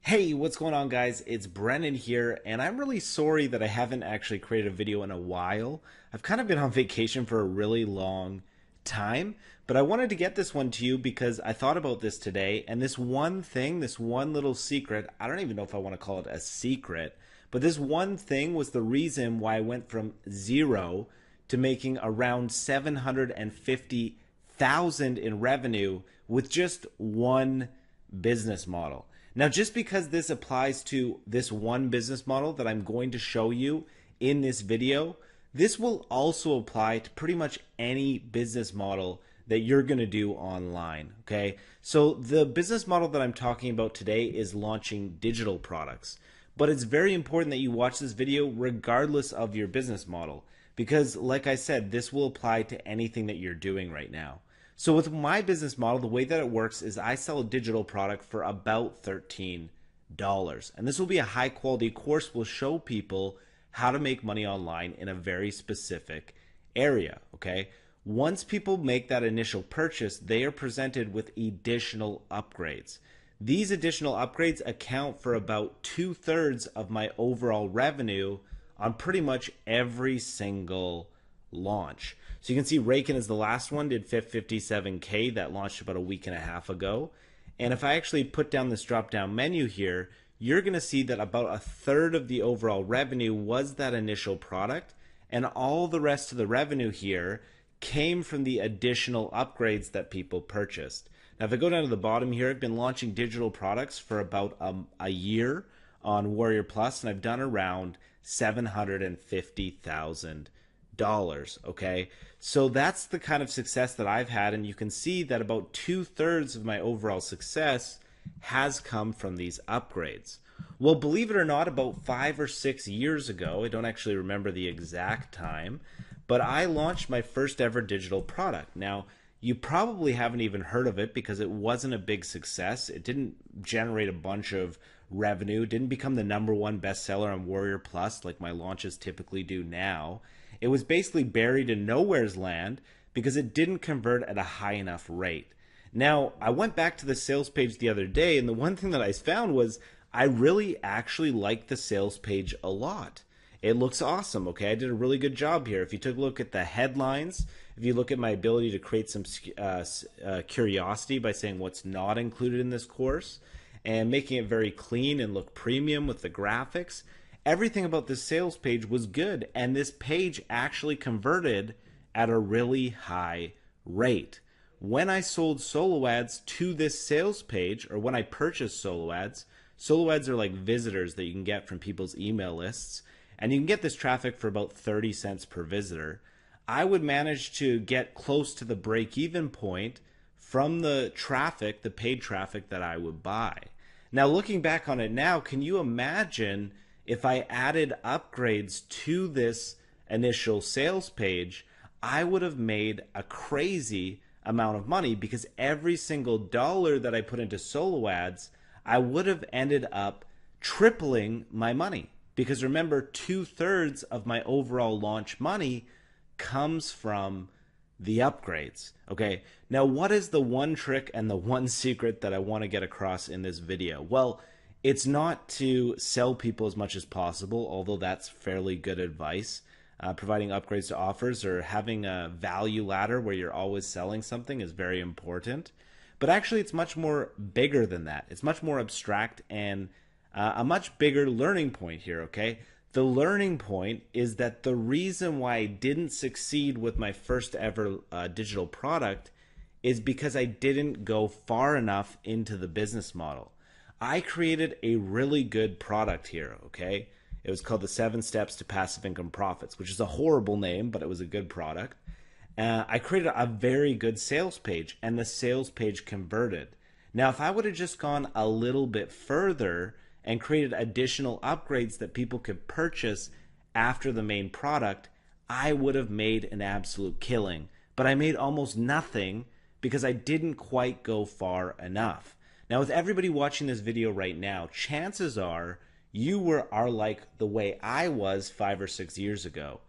Hey, what's going on, guys? It's Brennan here, and I'm really sorry that I haven't actually created a video in a while. I've kind of been on vacation for a really long time, but I wanted to get this one to you because I thought about this today, and this one thing, this one little secret, I don't even know if I want to call it a secret, but this one thing was the reason why I went from zero to making around 750,000 in revenue with just one business model. Now, just because this applies to this one business model that I'm going to show you in this video, this will also apply to pretty much any business model that you're going to do online. Okay. So the business model that I'm talking about today is launching digital products. But it's very important that you watch this video regardless of your business model. Because like I said, this will apply to anything that you're doing right now. So with my business model, the way that it works is I sell a digital product for about $13. And this will be a high quality course. Will show people how to make money online in a very specific area. Okay. Once people make that initial purchase, they are presented with additional upgrades. These additional upgrades account for about 2/3 of my overall revenue on pretty much every single launch. So you can see Raken is the last one, did 57K, that launched about a week and a half ago. And if I actually put down this drop down menu here, you're going to see that about 1/3 of the overall revenue was that initial product, and all the rest of the revenue here came from the additional upgrades that people purchased. Now, if I go down to the bottom here, I've been launching digital products for about a year on Warrior Plus, and I've done around $750,000. Okay, so that's the kind of success that I've had, and you can see that about 2/3 of my overall success has come from these upgrades. Well, believe it or not, about 5 or 6 years ago, I don't actually remember the exact time, but I launched my first ever digital product. Now, you probably haven't even heard of it because it wasn't a big success. It didn't generate a bunch of revenue, didn't become the #1 bestseller on Warrior Plus like my launches typically do now. It was basically buried in nowhere's land because it didn't convert at a high enough rate. Now, I went back to the sales page the other day, and the one thing that I found was I really actually liked the sales page a lot. It looks awesome. Okay, I did a really good job here. If you took a look at the headlines, if you look at my ability to create some curiosity by saying what's not included in this course and making it very clean and look premium with the graphics, everything about this sales page was good. And this page actually converted at a really high rate. When I sold solo ads to this sales page, or when I purchased solo ads are like visitors that you can get from people's email lists, and you can get this traffic for about 30 cents per visitor. I would manage to get close to the break-even point from the traffic, the paid traffic that I would buy. Now, looking back on it now, can you imagine if I added upgrades to this initial sales page? I would have made a crazy amount of money because every single dollar that I put into solo ads, I would have ended up tripling my money. Because remember, 2/3 of my overall launch money comes from the upgrades. Okay, now what is the one trick and the one secret that I want to get across in this video? Well, it's not to sell people as much as possible, although that's fairly good advice. Providing upgrades to offers or having a value ladder where you're always selling something is very important. But actually, it's much more bigger than that. It's much more abstract and a much bigger learning point here, okay? The learning point is that the reason why I didn't succeed with my first ever digital product is because I didn't go far enough into the business model. I created a really good product here, okay? It was called the 7 Steps to Passive Income Profits, which is a horrible name, but it was a good product. I created a very good sales page, and the sales page converted. Now, if I would have just gone a little bit further and created additional upgrades that people could purchase after the main product, I would have made an absolute killing. But I made almost nothing because I didn't quite go far enough. Now, with everybody watching this video right now, chances are you are like the way I was 5 or 6 years ago.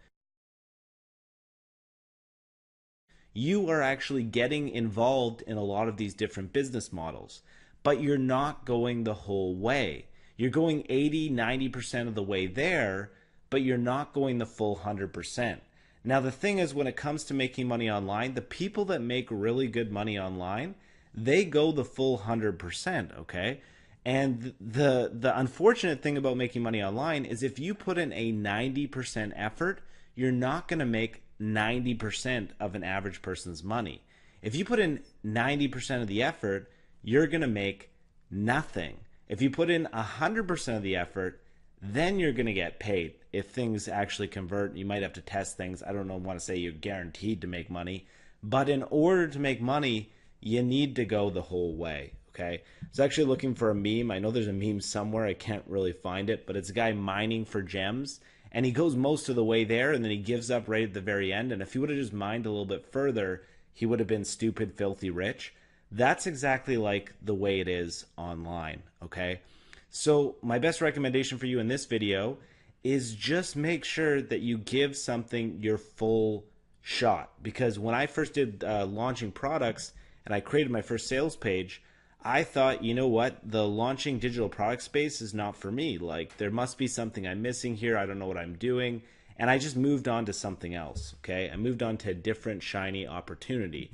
You are actually getting involved in a lot of these different business models, but you're not going the whole way. You're going 80, 90% of the way there, but you're not going the full 100%. Now, the thing is, when it comes to making money online, the people that make really good money online, they go the full 100%, okay? And the unfortunate thing about making money online is if you put in a 90% effort, you're not going to make 90% of an average person's money. If you put in 90% of the effort, you're going to make nothing. If you put in 100% of the effort, then you're going to get paid. If things actually convert, you might have to test things. I don't want to say you're guaranteed to make money, but in order to make money, you need to go the whole way, okay? I was actually looking for a meme. I know there's a meme somewhere. I can't really find it, but it's a guy mining for gems, and he goes most of the way there, and then he gives up right at the very end. And if he would have just mined a little bit further, he would have been stupid, filthy rich. That's exactly like the way it is online, okay? So my best recommendation for you in this video is just make sure that you give something your full shot. Because when I first did launching products and I created my first sales page, I thought, you know what, the launching digital product space is not for me. Like, there must be something I'm missing here. I don't know what I'm doing. And I just moved on to something else, okay? I moved on to a different shiny opportunity.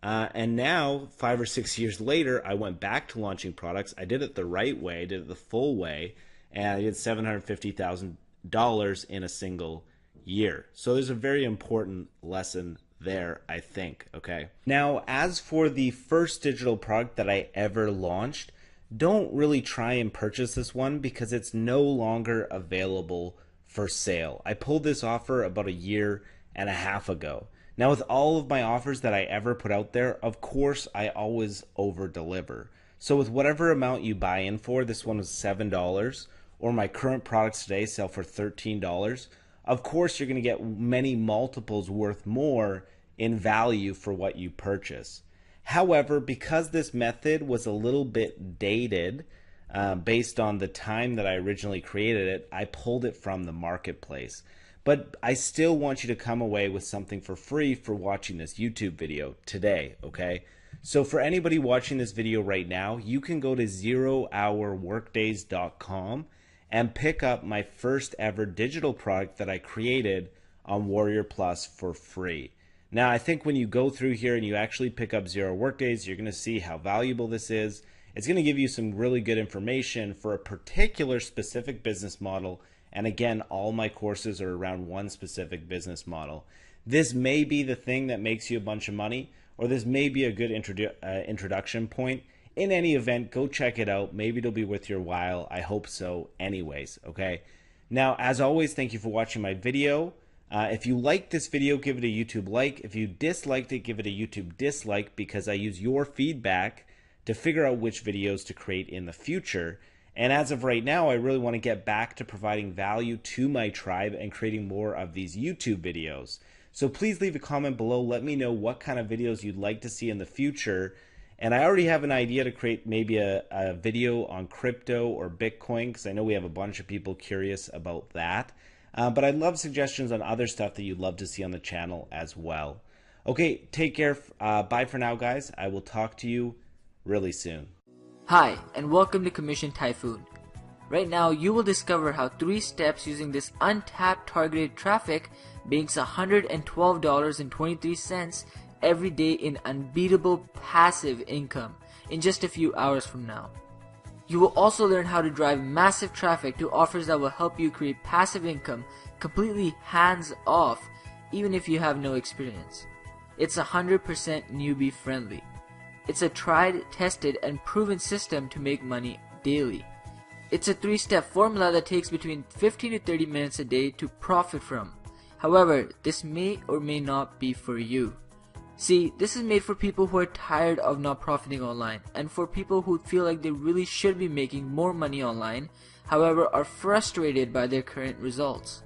And now, 5 or 6 years later, I went back to launching products. I did it the right way, I did it the full way, and I did $750,000 in a single year. So there's a very important lesson there, I think, okay? Now, as for the first digital product that I ever launched, don't really try and purchase this one because it's no longer available for sale. I pulled this offer about 1.5 years ago. Now, with all of my offers that I ever put out there, of course, I always over deliver. So with whatever amount you buy in for, this one was $7, or my current products today sell for $13, of course, you're going to get many multiples worth more in value for what you purchase. However, because this method was a little bit dated, based on the time that I originally created it, I pulled it from the marketplace. But I still want you to come away with something for free for watching this YouTube video today, okay? So for anybody watching this video right now, you can go to zerohourworkdays.com and pick up my first ever digital product that I created on Warrior Plus for free. Now, I think when you go through here and you actually pick up 0 Workdays, you're going to see how valuable this is. It's going to give you some really good information for a particular specific business model. And again, all my courses are around one specific business model. This may be the thing that makes you a bunch of money, or this may be a good introduction point. In any event, go check it out. Maybe it'll be worth your while. I hope so anyways, okay? Now, as always, thank you for watching my video. If you liked this video, give it a YouTube like. If you disliked it, give it a YouTube dislike, because I use your feedback to figure out which videos to create in the future. And as of right now, I really want to get back to providing value to my tribe and creating more of these YouTube videos. So please leave a comment below. Let me know what kind of videos you'd like to see in the future. And I already have an idea to create maybe a video on crypto or Bitcoin, because I know we have a bunch of people curious about that. But I'd love suggestions on other stuff that you'd love to see on the channel as well. Okay, take care. Bye for now, guys. I will talk to you really soon. Hi, and welcome to Commission Typhoon. Right now, you will discover how 3 steps using this untapped targeted traffic makes $112.23 every day in unbeatable passive income in just a few hours from now. You will also learn how to drive massive traffic to offers that will help you create passive income completely hands-off, even if you have no experience. It's 100% newbie friendly. It's a tried, tested, and proven system to make money daily. It's a 3-step formula that takes between 15 to 30 minutes a day to profit from. However, this may or may not be for you. See, this is made for people who are tired of not profiting online, and for people who feel like they really should be making more money online, however are frustrated by their current results.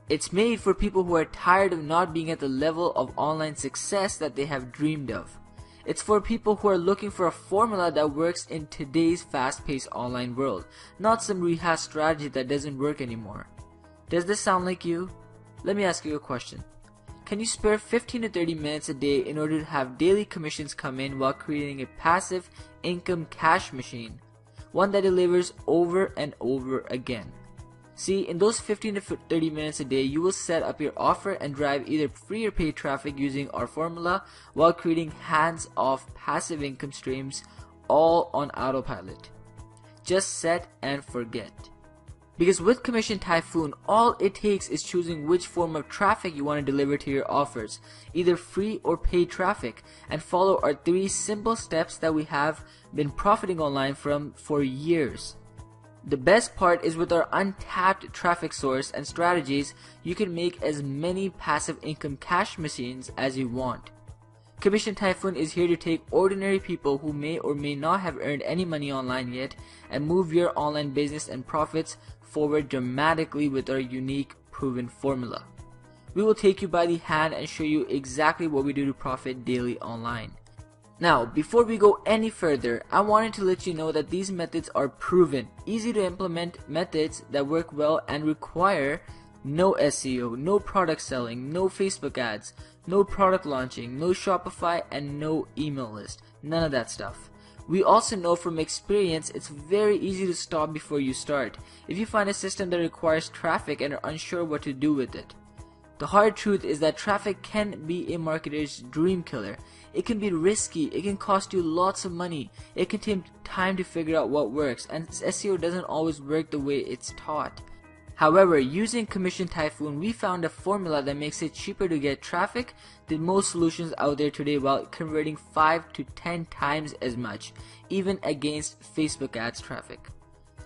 It's made for people who are tired of not being at the level of online success that they have dreamed of. It's for people who are looking for a formula that works in today's fast-paced online world, not some rehashed strategy that doesn't work anymore. Does this sound like you? Let me ask you a question. Can you spare 15 to 30 minutes a day in order to have daily commissions come in while creating a passive income cash machine? one that delivers over and over again. See, in those 15 to 30 minutes a day, you will set up your offer and drive either free or paid traffic using our formula while creating hands-off passive income streams all on autopilot. Just set and forget. Because with Commission Typhoon, all it takes is choosing which form of traffic you want to deliver to your offers, either free or paid traffic, and follow our 3 simple steps that we have been profiting online from for years. The best part is with our untapped traffic source and strategies, you can make as many passive income cash machines as you want. Commission Typhoon is here to take ordinary people who may or may not have earned any money online yet and move your online business and profits forward dramatically with our unique proven formula. We will take you by the hand and show you exactly what we do to profit daily online. Now, before we go any further, I wanted to let you know that these methods are proven, easy to implement methods that work well and require no SEO, no product selling, no Facebook ads, no product launching, no Shopify, and no email list. None of that stuff. We also know from experience it's very easy to stop before you start if you find a system that requires traffic and are unsure what to do with it. The hard truth is that traffic can be a marketer's dream killer. It can be risky, it can cost you lots of money, it can take time to figure out what works, and SEO doesn't always work the way it's taught. However, using Commission Typhoon, we found a formula that makes it cheaper to get traffic than most solutions out there today while converting 5 to 10 times as much, even against Facebook ads traffic.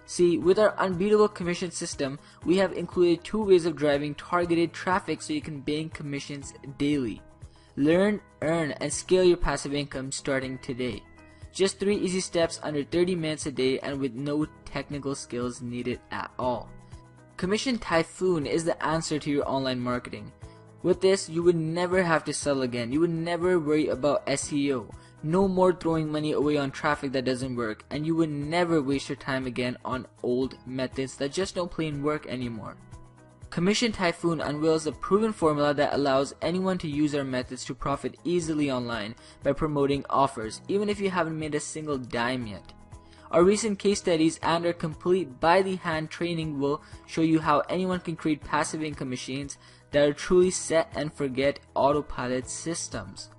See, with our unbeatable commission system, we have included 2 ways of driving targeted traffic so you can bank commissions daily. Learn, earn, and scale your passive income starting today. Just 3 easy steps under 30 minutes a day and with no technical skills needed at all. Commission Typhoon is the answer to your online marketing. With this, you would never have to sell again. You would never worry about SEO. No more throwing money away on traffic that doesn't work, and you would never waste your time again on old methods that just don't plain work anymore. Commission Typhoon unveils a proven formula that allows anyone to use our methods to profit easily online by promoting offers, even if you haven't made a single dime yet. Our recent case studies and our complete by-the-hand training will show you how anyone can create passive income machines that are truly set and forget autopilot systems.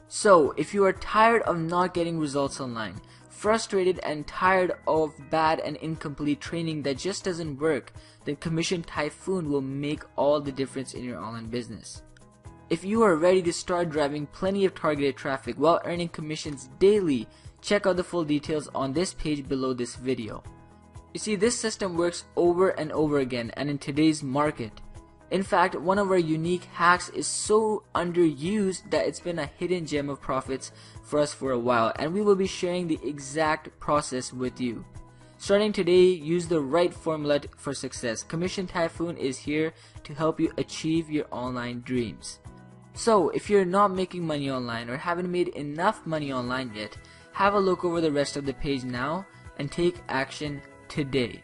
So, if you are tired of not getting results online, frustrated and tired of bad and incomplete training that just doesn't work, then Commission Typhoon will make all the difference in your online business. If you are ready to start driving plenty of targeted traffic while earning commissions daily, check out the full details on this page below this video. You see, this system works over and over again and in today's market. In fact, one of our unique hacks is so underused that it's been a hidden gem of profits for us for a while, and we will be sharing the exact process with you. Starting today, use the right formula for success. Commission Typhoon is here to help you achieve your online dreams. So, if you're not making money online or haven't made enough money online yet, have a look over the rest of the page now and take action today.